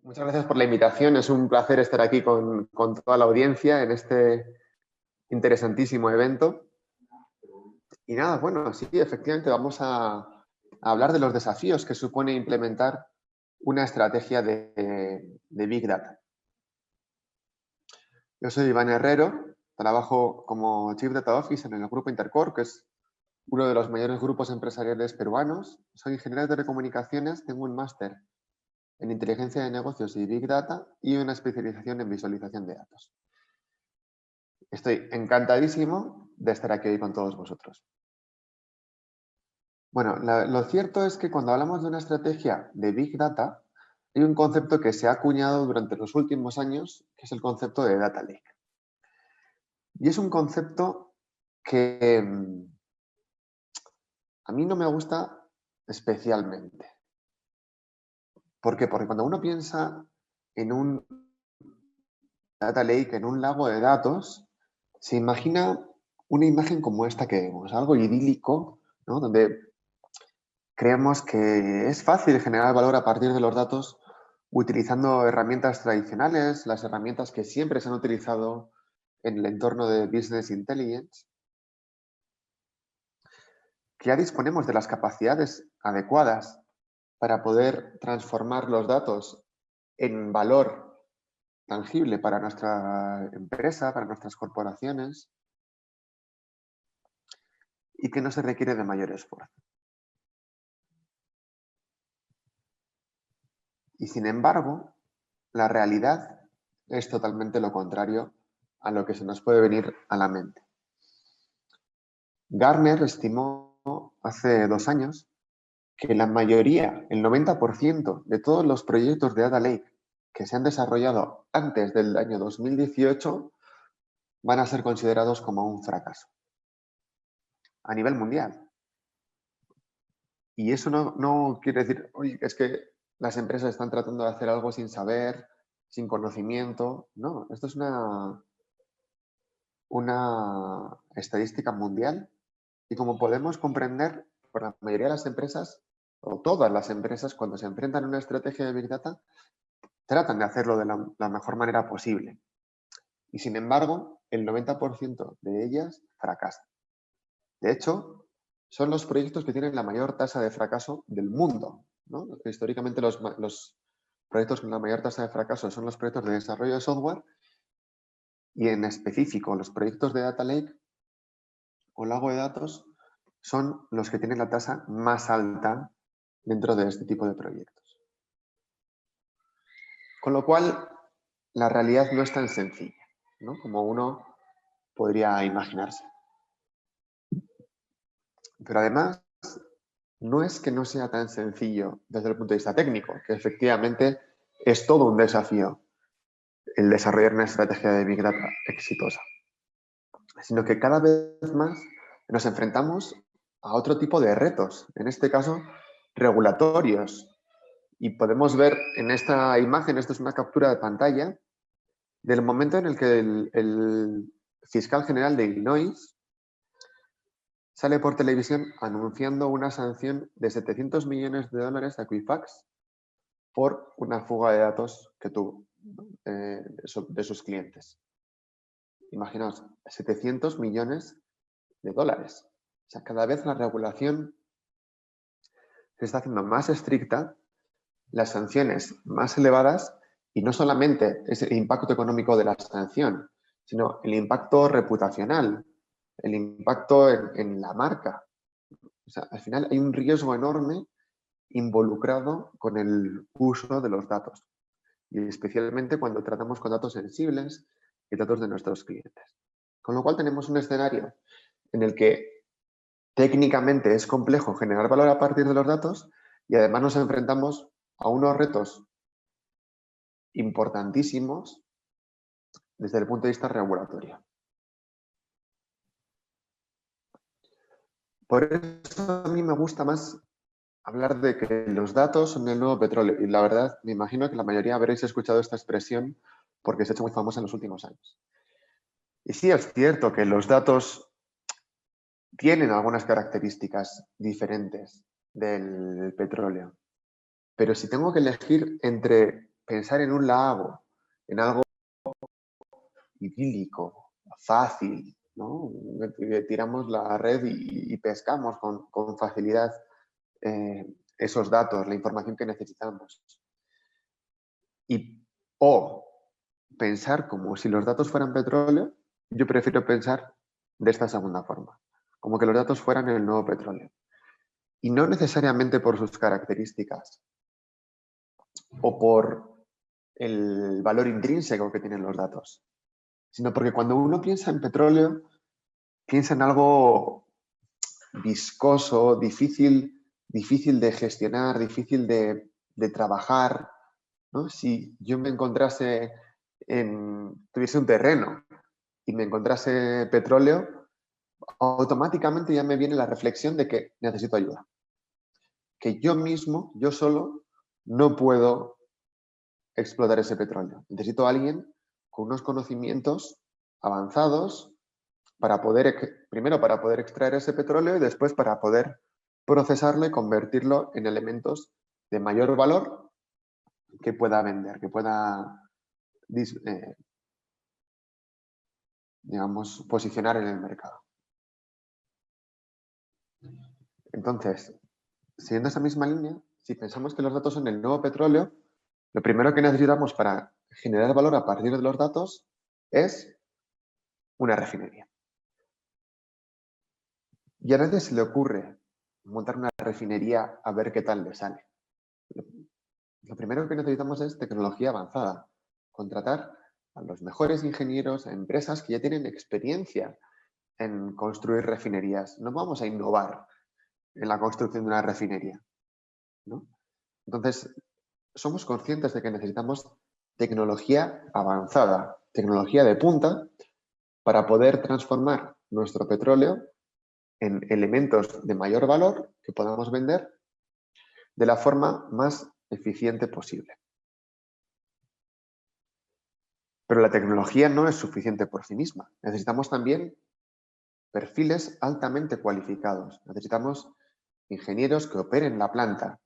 Muchas gracias por la invitación. Es un placer estar aquí con toda la audiencia en este interesantísimo evento. Y nada, bueno, sí, efectivamente vamos a hablar de los desafíos que supone implementar una estrategia de Big Data. Yo soy Iván Herrero, trabajo como Chief Data Officer en el grupo Intercore, que es uno de los mayores grupos empresariales peruanos. Soy ingeniero de telecomunicaciones, tengo un máster en inteligencia de negocios y Big Data y una especialización en visualización de datos. Estoy encantadísimo de estar aquí hoy con todos vosotros. Bueno, lo cierto es que cuando hablamos de una estrategia de Big Data, hay un concepto que se ha acuñado durante los últimos años, que es el concepto de Data Lake. Y es un concepto que a mí no me gusta especialmente. ¿Por qué? Porque cuando uno piensa en un Data Lake, en un lago de datos, se imagina una imagen como esta que vemos, algo idílico, ¿no? Donde creemos que es fácil generar valor a partir de los datos utilizando herramientas tradicionales, las herramientas que siempre se han utilizado en el entorno de Business Intelligence, que ya disponemos de las capacidades adecuadas para poder transformar los datos en valor tangible para nuestra empresa, para nuestras corporaciones, y que no se requiere de mayor esfuerzo. Y sin embargo, la realidad es totalmente lo contrario a lo que se nos puede venir a la mente. Gartner estimó hace 2 años que la mayoría, el 90% de todos los proyectos de Data Lake que se han desarrollado antes del año 2018 van a ser considerados como un fracaso a nivel mundial. Y eso no quiere decir, oye, es que las empresas están tratando de hacer algo sin saber, sin conocimiento. No, esto es una estadística mundial y como podemos comprender, por la mayoría de las empresas, o todas las empresas, cuando se enfrentan a una estrategia de Big Data, tratan de hacerlo de la mejor manera posible. Y sin embargo, el 90% de ellas fracasan. De hecho, son los proyectos que tienen la mayor tasa de fracaso del mundo, ¿no? Históricamente los proyectos con la mayor tasa de fracaso son los proyectos de desarrollo de software y en específico los proyectos de Data Lake o lago de datos son los que tienen la tasa más alta dentro de este tipo de proyectos. Con lo cual, la realidad no es tan sencilla, ¿no? Como uno podría imaginarse. Pero además, no es que no sea tan sencillo desde el punto de vista técnico, que efectivamente es todo un desafío el desarrollar una estrategia de Big Data exitosa, sino que cada vez más nos enfrentamos a otro tipo de retos, en este caso regulatorios. Y podemos ver en esta imagen, esto es una captura de pantalla, del momento en el que el fiscal general de Illinois sale por televisión anunciando una sanción de $700 millones a Equifax por una fuga de datos que tuvo de sus clientes. Imaginaos, $700 millones. O sea, cada vez la regulación se está haciendo más estricta, las sanciones más elevadas y no solamente es el impacto económico de la sanción, sino el impacto reputacional, el impacto en la marca. O sea, al final hay un riesgo enorme involucrado con el uso de los datos y especialmente cuando tratamos con datos sensibles y datos de nuestros clientes. Con lo cual tenemos un escenario en el que técnicamente es complejo generar valor a partir de los datos y además nos enfrentamos a unos retos importantísimos desde el punto de vista regulatorio. Por eso a mí me gusta más hablar de que los datos son el nuevo petróleo y la verdad me imagino que la mayoría habréis escuchado esta expresión porque se ha hecho muy famosa en los últimos años. Y sí es cierto que los datos tienen algunas características diferentes del petróleo, pero si tengo que elegir entre pensar en un lago, en algo idílico, fácil, ¿no? Tiramos la red y pescamos con facilidad esos datos, la información que necesitamos. O pensar como si los datos fueran petróleo, yo prefiero pensar de esta segunda forma, como que los datos fueran el nuevo petróleo. Y no necesariamente por sus características o por el valor intrínseco que tienen los datos, sino porque cuando uno piensa en petróleo, piensa en algo viscoso, difícil de gestionar, difícil de trabajar, ¿no? Si yo me encontrase tuviese un terreno y me encontrase petróleo, automáticamente ya me viene la reflexión de que necesito ayuda. Que yo mismo, yo solo, no puedo explotar ese petróleo. Necesito a alguien con unos conocimientos avanzados primero para poder extraer ese petróleo y después para poder procesarlo y convertirlo en elementos de mayor valor que pueda vender, que pueda, digamos, posicionar en el mercado. Entonces, siguiendo esa misma línea, si pensamos que los datos son el nuevo petróleo, lo primero que necesitamos para generar valor a partir de los datos es una refinería. Y a nadie se le ocurre montar una refinería a ver qué tal le sale. Lo primero que necesitamos es tecnología avanzada. Contratar a los mejores ingenieros, a empresas que ya tienen experiencia en construir refinerías. No vamos a innovar en la construcción de una refinería, ¿no? Entonces, somos conscientes de que necesitamos tecnología avanzada, tecnología de punta, para poder transformar nuestro petróleo en elementos de mayor valor que podamos vender de la forma más eficiente posible. Pero la tecnología no es suficiente por sí misma. Necesitamos también perfiles altamente cualificados. Necesitamos ingenieros que operen la planta.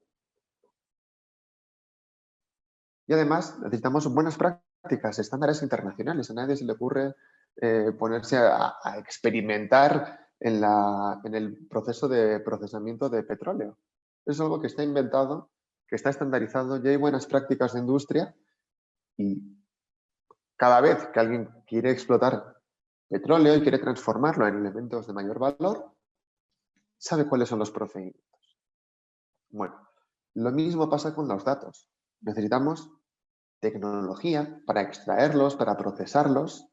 Y además necesitamos buenas prácticas, estándares internacionales. A nadie se le ocurre ponerse a experimentar en el proceso de procesamiento de petróleo. Es algo que está inventado, que está estandarizado, ya hay buenas prácticas de industria y cada vez que alguien quiere explotar petróleo y quiere transformarlo en elementos de mayor valor, sabe cuáles son los procedimientos. Bueno, lo mismo pasa con los datos. Necesitamos tecnología para extraerlos, para procesarlos,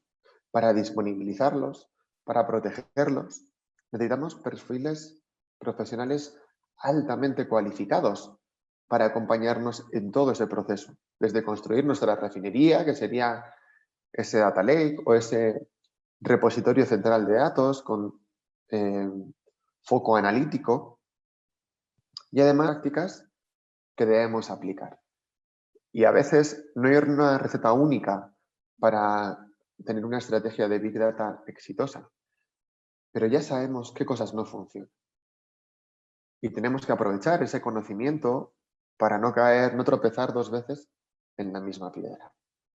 para disponibilizarlos, para protegerlos. Necesitamos perfiles profesionales altamente cualificados para acompañarnos en todo ese proceso, desde construir nuestra refinería, que sería ese data lake o ese repositorio central de datos con foco analítico, y además prácticas que debemos aplicar. Y a veces no hay una receta única para tener una estrategia de Big Data exitosa, pero ya sabemos qué cosas no funcionan. Y tenemos que aprovechar ese conocimiento para no caer, no tropezar dos veces en la misma piedra.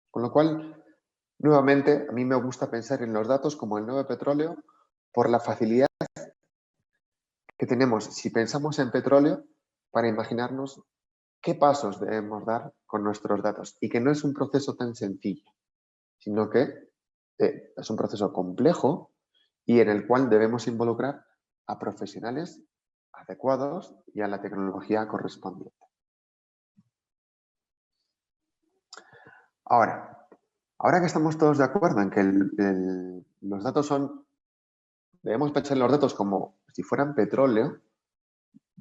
Con lo cual, nuevamente, a mí me gusta pensar en los datos como el nuevo petróleo por la facilidad que tenemos, si pensamos en petróleo, para imaginarnos qué pasos debemos dar con nuestros datos y que no es un proceso tan sencillo, sino que es un proceso complejo y en el cual debemos involucrar a profesionales adecuados y a la tecnología correspondiente. Ahora que estamos todos de acuerdo en que los datos debemos pensar en los datos como si fueran petróleo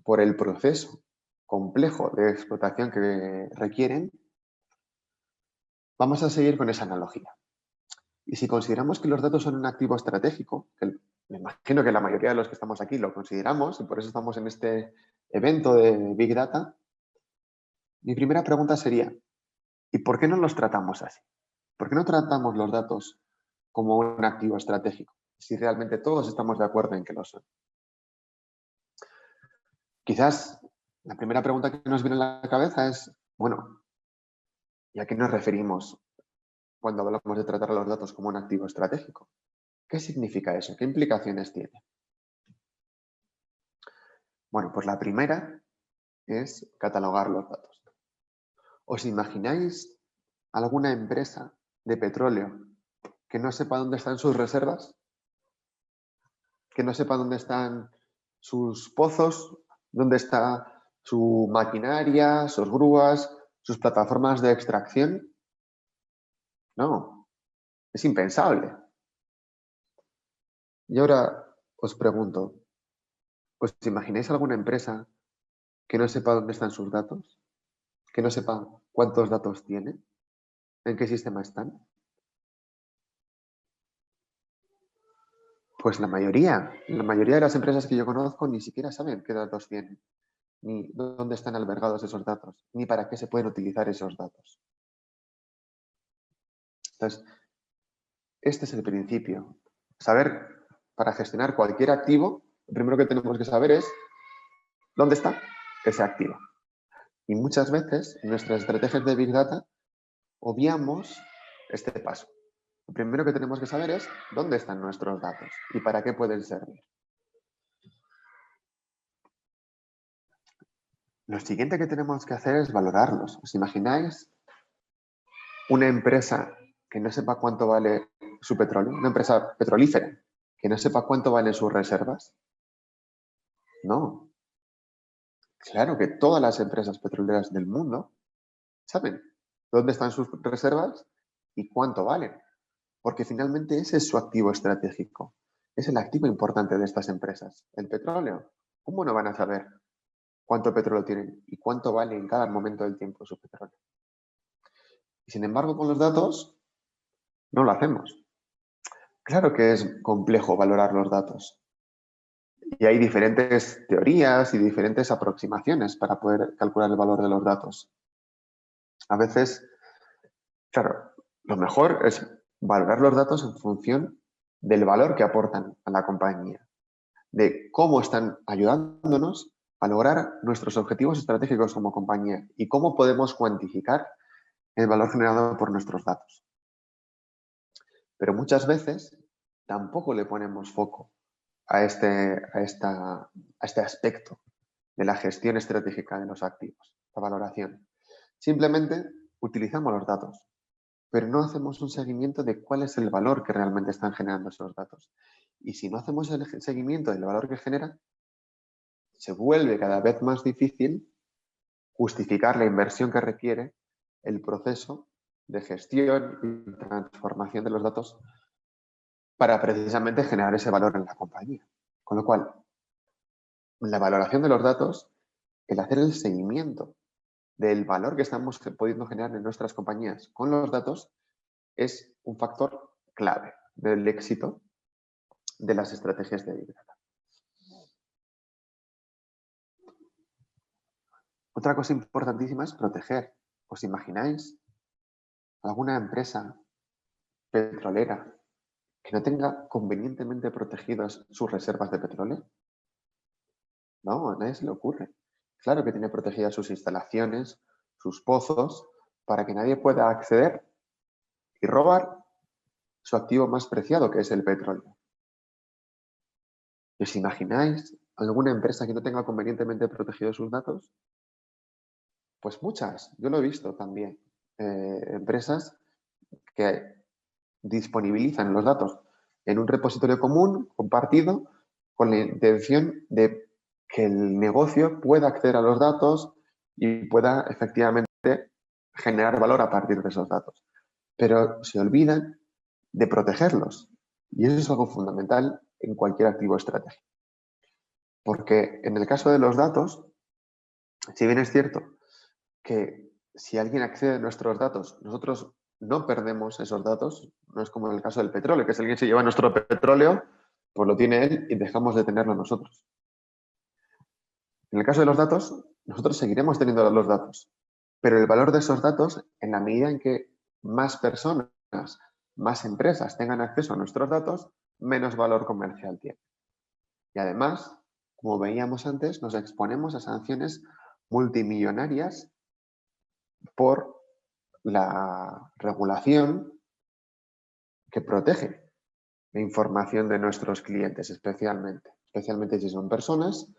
por el proceso complejo de explotación que requieren, vamos a seguir con esa analogía. Y si consideramos que los datos son un activo estratégico, que me imagino que la mayoría de los que estamos aquí lo consideramos y por eso estamos en este evento de Big Data, mi primera pregunta sería, ¿y por qué no los tratamos así? ¿Por qué no tratamos los datos como un activo estratégico? Si realmente todos estamos de acuerdo en que lo son. Quizás la primera pregunta que nos viene a la cabeza es, bueno, ¿Y a qué nos referimos cuando hablamos de tratar a los datos como un activo estratégico? ¿Qué significa eso? ¿Qué implicaciones tiene? Bueno, pues la primera es catalogar los datos. ¿Os imagináis alguna empresa de petróleo que no sepa dónde están sus reservas? Que no sepa dónde están sus pozos, dónde está su maquinaria, sus grúas, sus plataformas de extracción. No, es impensable. Y ahora os pregunto, ¿os imagináis alguna empresa que no sepa dónde están sus datos? ¿Que no sepa cuántos datos tiene? ¿En qué sistema están? Pues la mayoría de las empresas que yo conozco ni siquiera saben qué datos tienen, ni dónde están albergados esos datos, ni para qué se pueden utilizar esos datos. Entonces, este es el principio. Saber, para gestionar cualquier activo, lo primero que tenemos que saber es dónde está ese activo. Y muchas veces en nuestras estrategias de Big Data obviamos este paso. Lo primero que tenemos que saber es dónde están nuestros datos y para qué pueden servir. Lo siguiente que tenemos que hacer es valorarlos. ¿Os imagináis una empresa que no sepa cuánto vale su petróleo? Una empresa petrolífera que no sepa cuánto valen sus reservas. No. Claro que todas las empresas petroleras del mundo saben dónde están sus reservas y cuánto valen, porque finalmente ese es su activo estratégico. Es el activo importante de estas empresas. El petróleo. ¿Cómo no van a saber cuánto petróleo tienen y cuánto vale en cada momento del tiempo su petróleo? Y sin embargo, con los datos no lo hacemos. Claro que es complejo valorar los datos. Y hay diferentes teorías y diferentes aproximaciones para poder calcular el valor de los datos. A veces, claro, lo mejor es valorar los datos en función del valor que aportan a la compañía, de cómo están ayudándonos a lograr nuestros objetivos estratégicos como compañía y cómo podemos cuantificar el valor generado por nuestros datos. Pero muchas veces tampoco le ponemos foco a este aspecto de la gestión estratégica de los activos, la valoración. Simplemente utilizamos los datos, pero no hacemos un seguimiento de cuál es el valor que realmente están generando esos datos. Y si no hacemos el seguimiento del valor que generan, se vuelve cada vez más difícil justificar la inversión que requiere el proceso de gestión y transformación de los datos para precisamente generar ese valor en la compañía. Con lo cual, la valoración de los datos, el hacer el seguimiento del valor que estamos pudiendo generar en nuestras compañías con los datos, es un factor clave del éxito de las estrategias de Big Data. Otra cosa importantísima es proteger. ¿Os imagináis alguna empresa petrolera que no tenga convenientemente protegidas sus reservas de petróleo? No, a nadie se le ocurre. Claro que tiene protegidas sus instalaciones, sus pozos, para que nadie pueda acceder y robar su activo más preciado, que es el petróleo. ¿Os imagináis alguna empresa que no tenga convenientemente protegidos sus datos? Pues muchas, yo lo he visto también. Empresas que disponibilizan los datos en un repositorio común, compartido, con la intención de que el negocio pueda acceder a los datos y pueda efectivamente generar valor a partir de esos datos. Pero se olvidan de protegerlos. Y eso es algo fundamental en cualquier activo estratégico. Porque en el caso de los datos, si bien es cierto que si alguien accede a nuestros datos, nosotros no perdemos esos datos, no es como en el caso del petróleo, que si alguien se lleva nuestro petróleo, pues lo tiene él y dejamos de tenerlo nosotros. En el caso de los datos, nosotros seguiremos teniendo los datos, pero el valor de esos datos, en la medida en que más personas, más empresas tengan acceso a nuestros datos, menos valor comercial tiene. Y además, como veíamos antes, nos exponemos a sanciones multimillonarias por la regulación que protege la información de nuestros clientes, especialmente si son personas.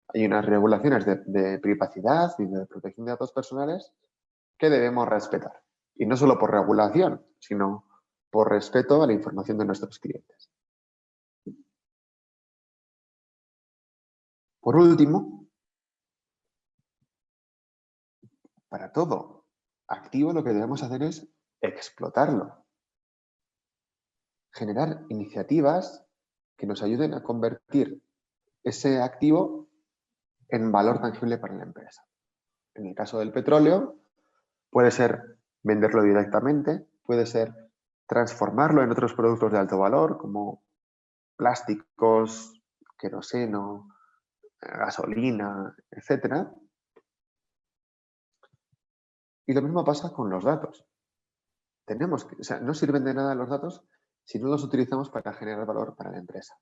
Hay unas regulaciones de privacidad y de protección de datos personales que debemos respetar. Y no solo por regulación, sino por respeto a la información de nuestros clientes. Por último, para todo activo lo que debemos hacer es explotarlo. Generar iniciativas que nos ayuden a convertir ese activo en valor tangible para la empresa. En el caso del petróleo, puede ser venderlo directamente, puede ser transformarlo en otros productos de alto valor como plásticos, queroseno, gasolina, etc. Y lo mismo pasa con los datos. No sirven de nada los datos si no los utilizamos para generar valor para la empresa.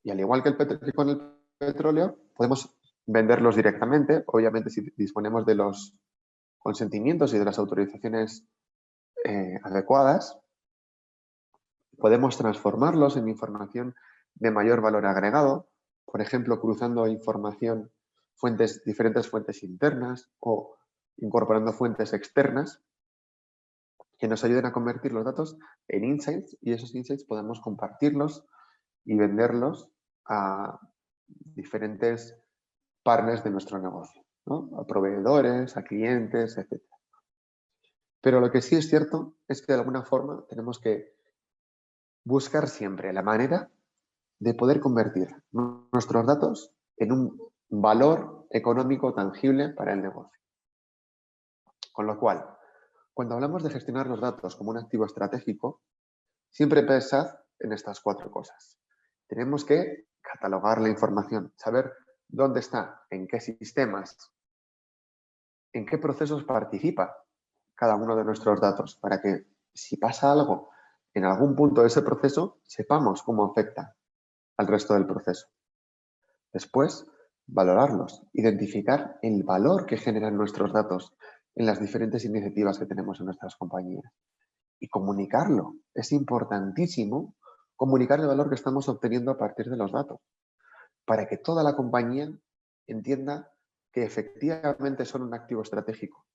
Y al igual que con el petróleo, podemos venderlos directamente, obviamente si disponemos de los consentimientos y de las autorizaciones adecuadas. Podemos transformarlos en información de mayor valor agregado, por ejemplo, cruzando información, diferentes fuentes internas o incorporando fuentes externas que nos ayuden a convertir los datos en insights, y esos insights podemos compartirlos y venderlos a diferentes partners de nuestro negocio, ¿no? A proveedores, a clientes, etc. Pero lo que sí es cierto es que de alguna forma tenemos que buscar siempre la manera de poder convertir nuestros datos en un valor económico tangible para el negocio. Con lo cual, cuando hablamos de gestionar los datos como un activo estratégico, siempre pensad en estas 4 cosas. Tenemos que catalogar la información, saber dónde está, en qué sistemas, en qué procesos participa cada uno de nuestros datos, para que si pasa algo en algún punto de ese proceso, sepamos cómo afecta al resto del proceso. Después, valorarlos, identificar el valor que generan nuestros datos en las diferentes iniciativas que tenemos en nuestras compañías y comunicarlo. Es importantísimo comunicar el valor que estamos obteniendo a partir de los datos para que toda la compañía entienda que efectivamente son un activo estratégico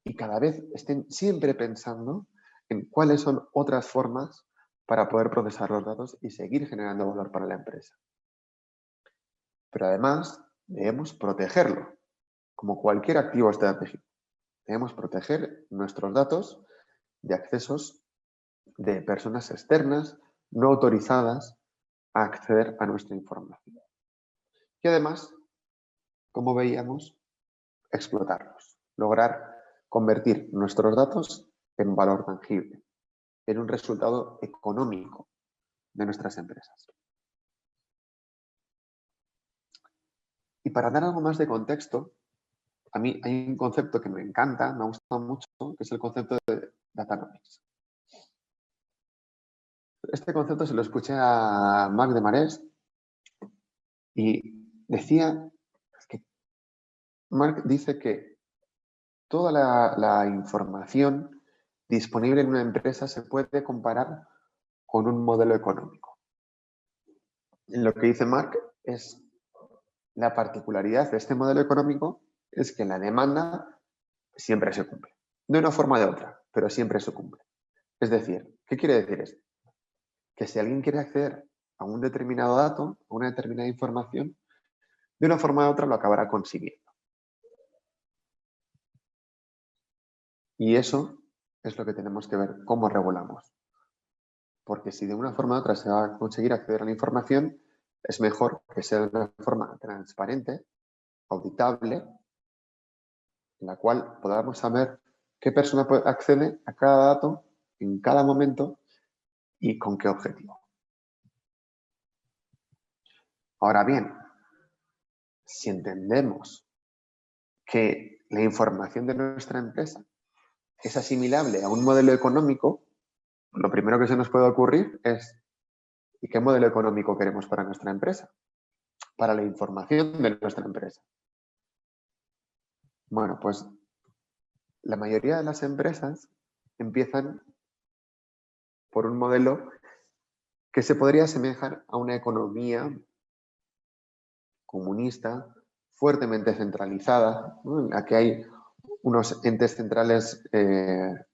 y cada vez estén siempre pensando en cuáles son otras formas para poder procesar los datos y seguir generando valor para la empresa. Pero además debemos protegerlo, como cualquier activo estratégico. Debemos proteger nuestros datos de accesos de personas externas no autorizadas a acceder a nuestra información. Y además, como veíamos, explotarlos, lograr convertir nuestros datos en valor tangible, en un resultado económico de nuestras empresas. Y para dar algo más de contexto, a mí hay un concepto que me encanta, me gusta mucho, que es el concepto de Datanomics. Este concepto se lo escuché a Marc de Marés y decía que Marc dice que toda la información disponible en una empresa se puede comparar con un modelo económico. Lo que dice Marc es la particularidad de este modelo económico es que la demanda siempre se cumple. De una forma o de otra, pero siempre se cumple. Es decir, ¿qué quiere decir esto? Que si alguien quiere acceder a un determinado dato, a una determinada información, de una forma u otra lo acabará consiguiendo. Y eso es lo que tenemos que ver, cómo regulamos. Porque si de una forma u otra se va a conseguir acceder a la información, es mejor que sea de una forma transparente, auditable, en la cual podamos saber qué persona accede a cada dato en cada momento y con qué objetivo. Ahora bien, si entendemos que la información de nuestra empresa es asimilable a un modelo económico, lo primero que se nos puede ocurrir es ¿y qué modelo económico queremos para nuestra empresa? Para la información de nuestra empresa. Bueno, pues la mayoría de las empresas empiezan por un modelo que se podría asemejar a una economía comunista fuertemente centralizada, ¿no? En la que hay unos entes centrales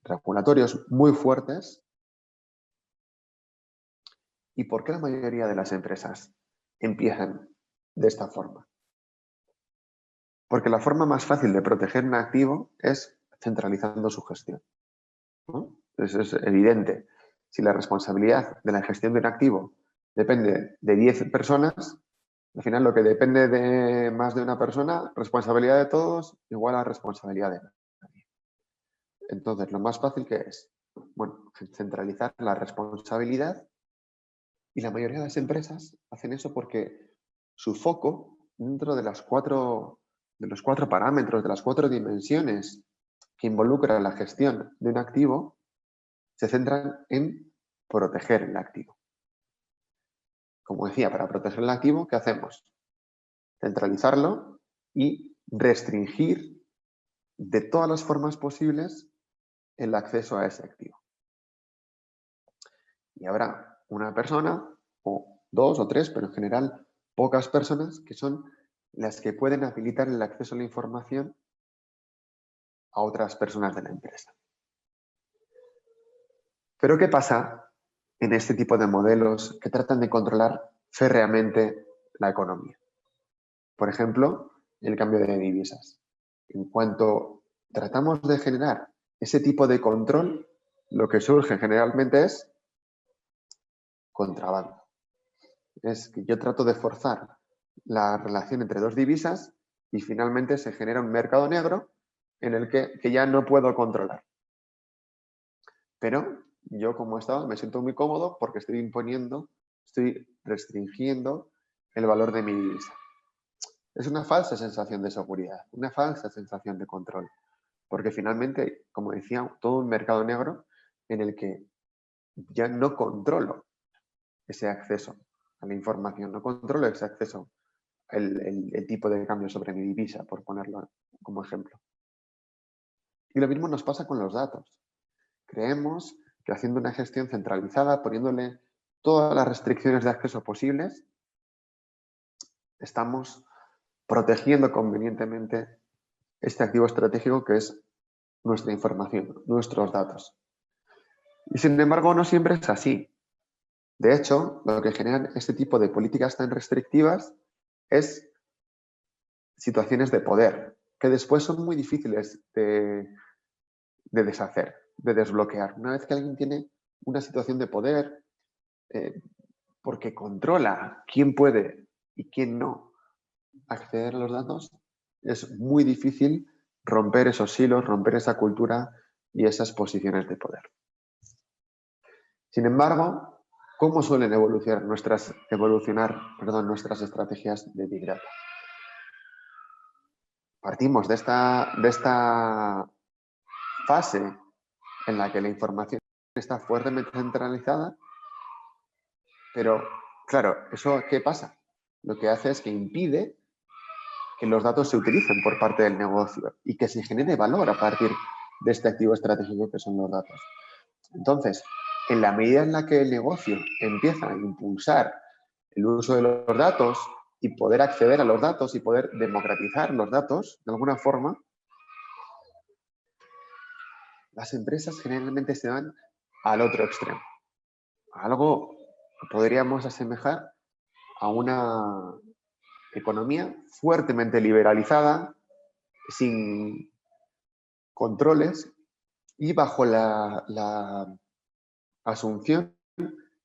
regulatorios muy fuertes. ¿Y por qué la mayoría de las empresas empiezan de esta forma? Porque la forma más fácil de proteger un activo es centralizando su gestión, ¿no? Eso es evidente. Si la responsabilidad de la gestión de un activo depende de 10 personas, al final lo que depende de más de una persona, responsabilidad de todos igual a responsabilidad de nadie. Entonces, lo más fácil que es, bueno, centralizar la responsabilidad, y la mayoría de las empresas hacen eso porque su foco dentro de los cuatro parámetros, de las 4 dimensiones que involucran la gestión de un activo, se centran en proteger el activo. Como decía, para proteger el activo, ¿qué hacemos? Centralizarlo y restringir de todas las formas posibles el acceso a ese activo. Y habrá una persona, o 2 o 3, pero en general pocas personas, que son las que pueden habilitar el acceso a la información a otras personas de la empresa. Pero ¿qué pasa en este tipo de modelos que tratan de controlar férreamente la economía? Por ejemplo, el cambio de divisas. En cuanto tratamos de generar ese tipo de control, lo que surge generalmente es contrabando. Es que yo trato de forzar la relación entre 2 divisas y finalmente se genera un mercado negro en el que ya no puedo controlar. Pero yo como Estado me siento muy cómodo porque estoy restringiendo el valor de mi divisa. Es una falsa sensación de seguridad, una falsa sensación de control, porque finalmente, como decía, todo un mercado negro en el que ya no controlo ese acceso a la información, no controlo ese acceso, el tipo de cambio sobre mi divisa, por ponerlo como ejemplo. Y lo mismo nos pasa con los datos. Creemos que haciendo una gestión centralizada, poniéndole todas las restricciones de acceso posibles, estamos protegiendo convenientemente este activo estratégico que es nuestra información, nuestros datos. Y sin embargo, no siempre es así. De hecho, lo que generan este tipo de políticas tan restrictivas es situaciones de poder, que después son muy difíciles de deshacer, de desbloquear. Una vez que alguien tiene una situación de poder, porque controla quién puede y quién no acceder a los datos, es muy difícil romper esos hilos, romper esa cultura y esas posiciones de poder. Sin embargo, ¿cómo suelen evolucionar nuestras estrategias de Big Data? Partimos de esta fase en la que la información está fuertemente centralizada, pero claro, ¿eso qué pasa? Lo que hace es que impide que los datos se utilicen por parte del negocio y que se genere valor a partir de este activo estratégico que son los datos. Entonces, en la medida en la que el negocio empieza a impulsar el uso de los datos y poder acceder a los datos y poder democratizar los datos de alguna forma, las empresas generalmente se van al otro extremo. Algo que podríamos asemejar a una economía fuertemente liberalizada, sin controles y bajo la asunción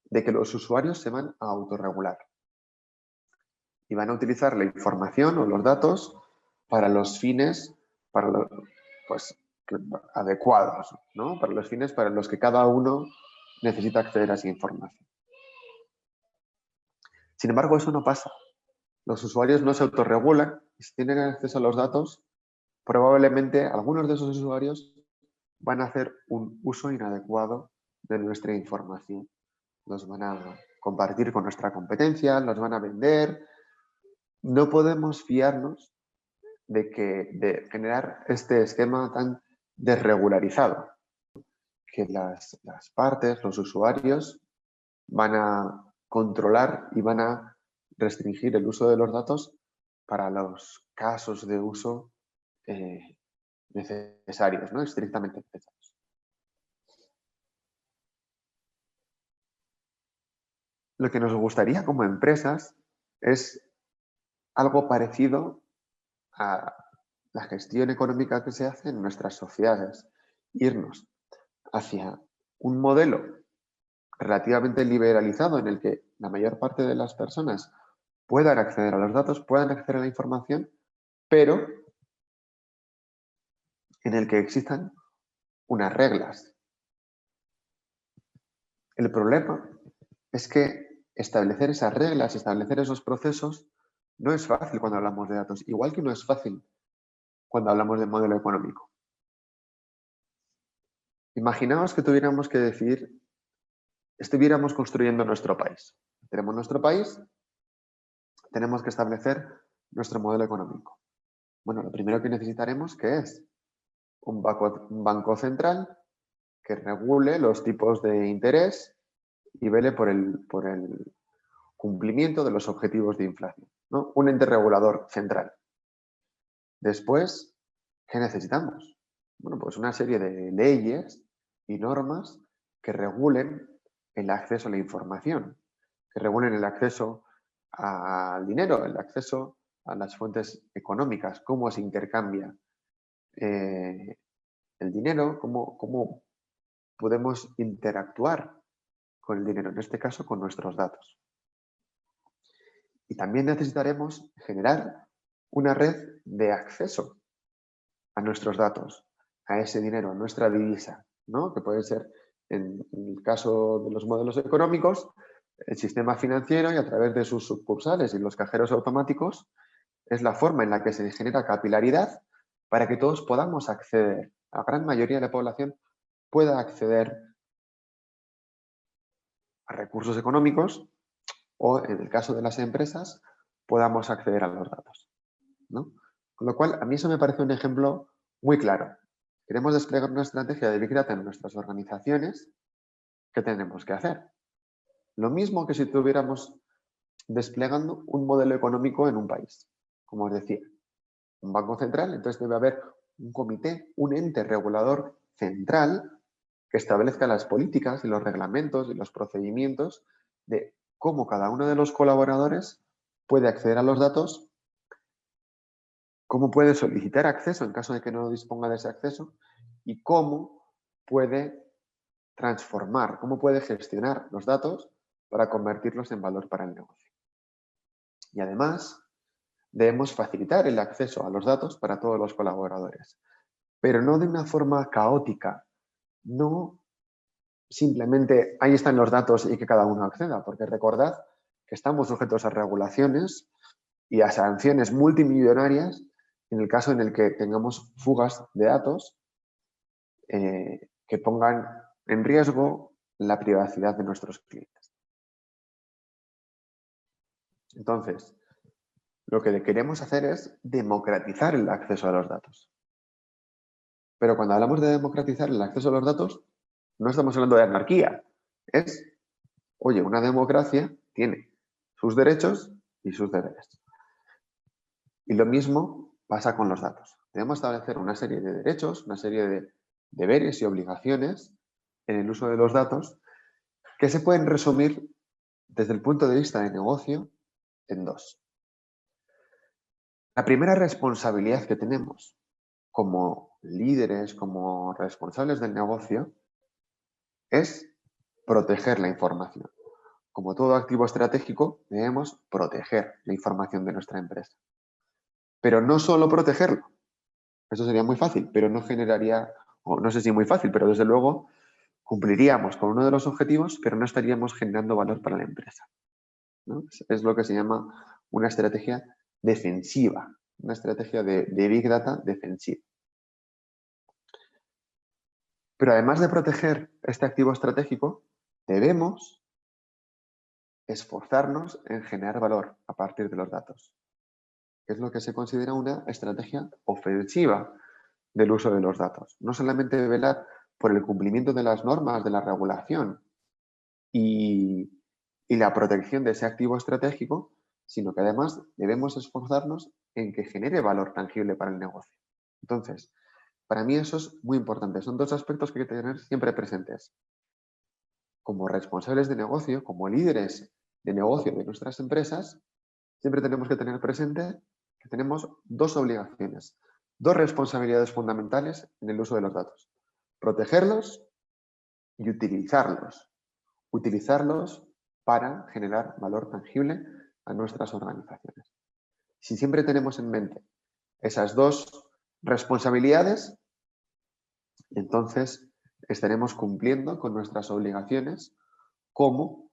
de que los usuarios se van a autorregular y van a utilizar la información o los datos para los fines pues, adecuados, ¿no? Para los fines para los que cada uno necesita acceder a esa información. Sin embargo, eso no pasa. Los usuarios no se autorregulan y si tienen acceso a los datos, probablemente algunos de esos usuarios van a hacer un uso inadecuado de nuestra información. Los van a compartir con nuestra competencia, los van a vender. No podemos fiarnos de generar este esquema tan desregularizado, que las partes, los usuarios, van a controlar y van a restringir el uso de los datos para los casos de uso necesarios, ¿no? Estrictamente necesarios. Lo que nos gustaría como empresas es algo parecido a la gestión económica que se hace en nuestras sociedades, irnos hacia un modelo relativamente liberalizado en el que la mayor parte de las personas puedan acceder a los datos, puedan acceder a la información, pero en el que existan unas reglas. El problema es que establecer esas reglas, establecer esos procesos, no es fácil cuando hablamos de datos, igual que no es fácil cuando hablamos de modelo económico. Imaginaos que tuviéramos que decidir, estuviéramos construyendo nuestro país. Tenemos nuestro país, tenemos que establecer nuestro modelo económico. Bueno, lo primero que necesitaremos, ¿qué es? Un banco central que regule los tipos de interés y vele por el cumplimiento de los objetivos de inflación, ¿no? Un ente regulador central. Después, ¿qué necesitamos? Bueno, pues una serie de leyes y normas que regulen el acceso a la información, que regulen el acceso al dinero, el acceso a las fuentes económicas, cómo se intercambia el dinero, cómo podemos interactuar con el dinero, en este caso con nuestros datos. Y también necesitaremos generar una red de acceso a nuestros datos, a ese dinero, a nuestra divisa, ¿no? Que puede ser, en el caso de los modelos económicos, el sistema financiero y a través de sus sucursales y los cajeros automáticos es la forma en la que se genera capilaridad para que todos podamos acceder, la gran mayoría de la población pueda acceder a recursos económicos o, en el caso de las empresas, podamos acceder a los datos, ¿no? Con lo cual, a mí eso me parece un ejemplo muy claro. Queremos desplegar una estrategia de Big Data en nuestras organizaciones. ¿Qué tenemos que hacer? Lo mismo que si estuviéramos desplegando un modelo económico en un país. Como os decía, un banco central, entonces debe haber un comité, un ente regulador central que establezca las políticas y los reglamentos y los procedimientos de cómo cada uno de los colaboradores puede acceder a los datos, cómo puede solicitar acceso en caso de que no disponga de ese acceso y cómo puede transformar, cómo puede gestionar los datos para convertirlos en valor para el negocio. Y además, debemos facilitar el acceso a los datos para todos los colaboradores, pero no de una forma caótica, no simplemente ahí están los datos y que cada uno acceda, porque recordad que estamos sujetos a regulaciones y a sanciones multimillonarias en el caso en el que tengamos fugas de datos que pongan en riesgo la privacidad de nuestros clientes. Entonces, lo que queremos hacer es democratizar el acceso a los datos. Pero cuando hablamos de democratizar el acceso a los datos, no estamos hablando de anarquía. Es, oye, una democracia tiene sus derechos y sus deberes. Y lo mismo pasa con los datos. Debemos establecer una serie de derechos, una serie de deberes y obligaciones en el uso de los datos que se pueden resumir desde el punto de vista de negocio en dos. La primera responsabilidad que tenemos como líderes, como responsables del negocio, es proteger la información. Como todo activo estratégico, debemos proteger la información de nuestra empresa. Pero no solo protegerlo, eso sería muy fácil, pero no generaría, o no sé si muy fácil, pero desde luego cumpliríamos con uno de los objetivos, pero no estaríamos generando valor para la empresa, ¿no? Es lo que se llama una estrategia defensiva, una estrategia de Big Data defensiva. Pero además de proteger este activo estratégico, debemos esforzarnos en generar valor a partir de los datos, que es lo que se considera una estrategia ofensiva, del uso de los datos. No solamente velar por el cumplimiento de las normas de la regulación y la protección de ese activo estratégico, sino que además debemos esforzarnos en que genere valor tangible para el negocio. Entonces, para mí eso es muy importante. Son dos aspectos que hay que tener siempre presentes. Como responsables de negocio, como líderes de negocio de nuestras empresas, siempre tenemos que tener presente que tenemos dos obligaciones, dos responsabilidades fundamentales en el uso de los datos. Protegerlos y utilizarlos. Utilizarlos para generar valor tangible a nuestras organizaciones. Si siempre tenemos en mente esas dos responsabilidades, entonces estaremos cumpliendo con nuestras obligaciones como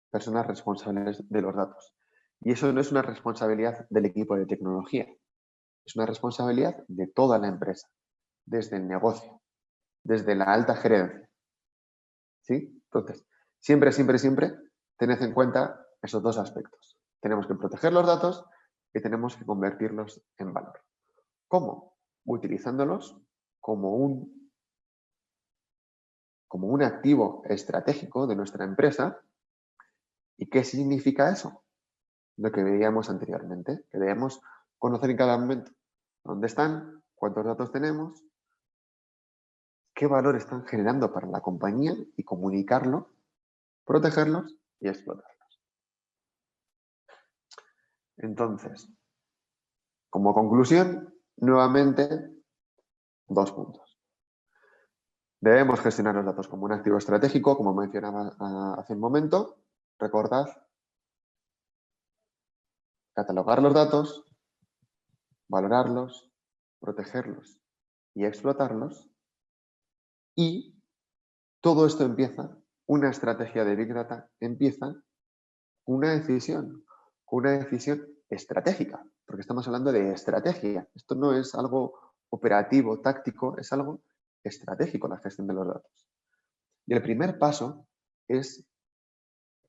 personas responsables de los datos. Y eso no es una responsabilidad del equipo de tecnología, es una responsabilidad de toda la empresa, desde el negocio, desde la alta gerencia. ¿Sí? Entonces, siempre, siempre, siempre tened en cuenta esos dos aspectos. Tenemos que proteger los datos y tenemos que convertirlos en valor. ¿Cómo? Utilizándolos como un activo estratégico de nuestra empresa. ¿Y qué significa eso? Lo que veíamos anteriormente, que debemos conocer en cada momento dónde están, cuántos datos tenemos, qué valor están generando para la compañía y comunicarlo, protegerlos y explotarlos. Entonces, como conclusión, nuevamente, 2 puntos. Debemos gestionar los datos como un activo estratégico, como mencionaba hace un momento. Recordad, catalogar los datos, valorarlos, protegerlos y explotarlos. Y todo esto empieza, una estrategia de Big Data empieza con una decisión estratégica, porque estamos hablando de estrategia. Esto no es algo operativo, táctico, es algo estratégico la gestión de los datos. Y el primer paso es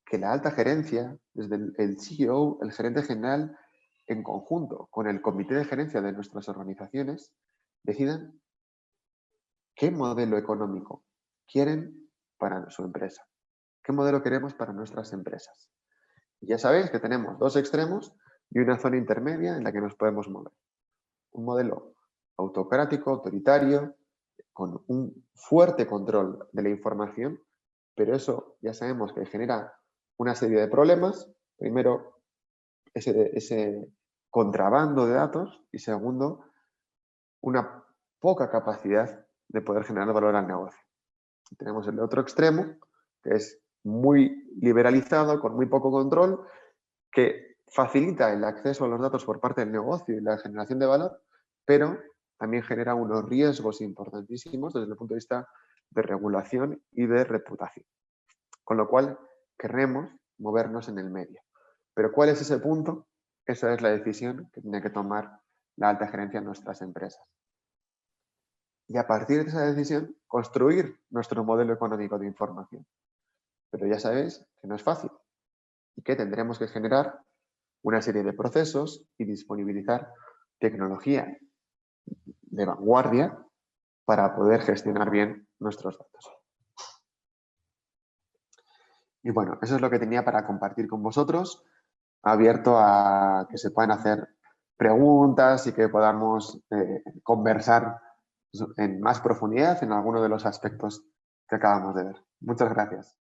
que la alta gerencia, desde el CEO, el gerente general, en conjunto con el comité de gerencia de nuestras organizaciones, decidan qué modelo económico quieren para su empresa, qué modelo queremos para nuestras empresas. Y ya sabéis que tenemos 2 extremos y una zona intermedia en la que nos podemos mover. Un modelo autocrático, autoritario, con un fuerte control de la información, pero eso ya sabemos que genera una serie de problemas. Primero, ese contrabando de datos y segundo, una poca capacidad de poder generar valor al negocio. Tenemos el otro extremo, que es muy liberalizado, con muy poco control, que facilita el acceso a los datos por parte del negocio y la generación de valor, pero también genera unos riesgos importantísimos desde el punto de vista de regulación y de reputación. Con lo cual, queremos movernos en el medio. Pero ¿cuál es ese punto? Esa es la decisión que tiene que tomar la alta gerencia en nuestras empresas. Y a partir de esa decisión, construir nuestro modelo económico de información. Pero ya sabéis que no es fácil y que tendremos que generar una serie de procesos y disponibilizar tecnología de vanguardia para poder gestionar bien nuestros datos. Y bueno, eso es lo que tenía para compartir con vosotros, abierto a que se puedan hacer preguntas y que podamos conversar en más profundidad en alguno de los aspectos que acabamos de ver. Muchas gracias.